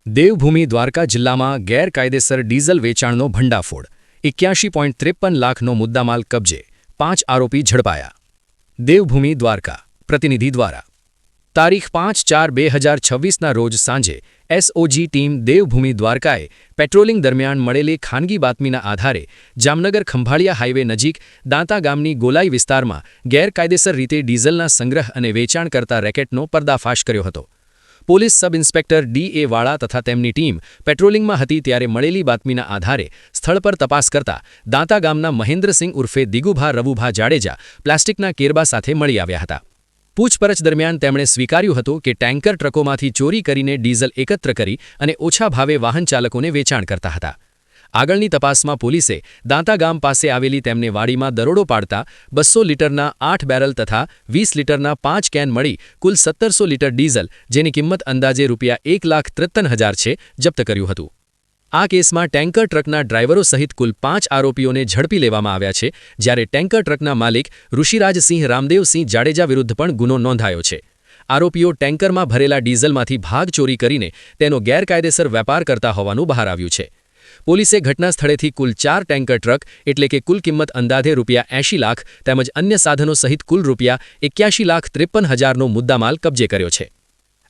દેવભૂમિ દ્વારકા જિલ્લામાં ગેરકાયદેસર ડીઝલ વેચાણનો ભંડાફોડ 81.53 લાખનો મુદ્દામાલ કબજે 5 આરોપી ઝડપાયા દેવભૂમિ દ્વારકા પ્રતિનિધિ દ્વારા તારીખ 5/4/2026ના રોજ સાંજે એસઓજી ટીમ દેવભૂમિ દ્વારકાએ પેટ્રોલિંગ દરમિયાન મળેલી ખાનગી બાતમીના આધારે જામનગર ખંભાળિયા હાઇવે નજીક દાંતા ગામની ગોલાઈ વિસ્તારમાં ગેરકાયદેસર રીતે ડીઝલના સંગ્રહ અને વેચાણ કરતા રેકેટનો પર્દાફાશ કર્યો હતો પોલીસ સબ ઇન્સ્પેક્ટર ડી.એ. વાળા તથા તેમની ટીમ પેટ્રોલિંગમાં હતી ત્યારે મળેલી બાતમીના આધારે સ્થળ પર તપાસ કરતા દાંતા ગામના મહેન્દ્રસિંહ ઉર્ફે દિગુભા રવુભા જાડેજા પ્લાસ્ટિકના કેરબા સાથે મળી આવ્યા હતા પૂછપરછ દરમિયાન તેમણે સ્વીકાર્યું હતું કે ટેન્કર ટ્રકોમાંથી ચોરી કરીને ડીઝલ એકત્ર કરી અને ઓછા ભાવે વાહન ચાલકોને વેચાણ કરતા હતા આગળની તપાસમાં પોલીસે દાંતા ગામ પાસે આવેલી તેમને વાડીમાં દરોડો પાડતા 200 લીટરના 8 બેરલ તથા 20 લીટરના 5 કેન મળી કુલ 1700 લીટર ડીઝલ જેની કિંમત અંદાજે ₹1,53,000 છે જપ્ત કર્યું હતું આ કેસમાં ટેન્કર ટ્રકના ડ્રાઈવરો સહિત કુલ 5 આરોપીઓને ઝડપી લેવામાં આવ્યા છે જ્યારે ટેન્કર ટ્રકના માલિક ઋષિરાજસિંહ રામદેવસિંહ જાડેજા વિરુદ્ધ પણ ગુનો નોંધાયો છે આરોપીઓ ટેન્કરમાં ભરેલા ડીઝલમાંથી ભાગ ચોરી કરીને તેનો ગેરકાયદેસર વેપાર કરતા હોવાનું બહાર આવ્યું છે પોલીસે ઘટના સ્થળેથી કુલ 4 ટેન્કર ટ્રક એટલે કે કુલ કિંમત અંદાજે ₹80 લાખ તેમજ અન્ય સાધનો સહિત કુલ ₹81,53,000નો મુદ્દામાલ કબજે કર્યો છે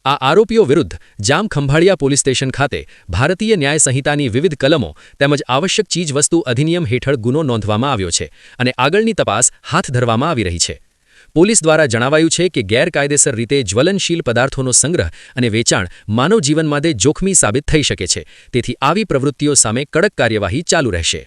આ આરોપીઓ વિરુદ્ધ જામ ખંભાળિયા પોલીસ સ્ટેશન ખાતે ભારતીય ન્યાય સંહિતાની વિવિધ કલમો તેમજ આવશ્યક ચીજવસ્તુ અધિનિયમ હેઠળ ગુનો નોંધવામાં આવ્યો છે અને આગળની તપાસ હાથ ધરવામાં આવી રહી છે પોલીસ દ્વારા જણાવાયું છે કે ગેરકાયદેસર રીતે જ્વલનશીલ પદાર્થોનો સંગ્રહ અને વેચાણ માનવ જીવન માટે જોખમી સાબિત થઈ શકે છે તેથી આવી પ્રવૃત્તિઓ સામે કડક કાર્યવાહી ચાલુ રહેશે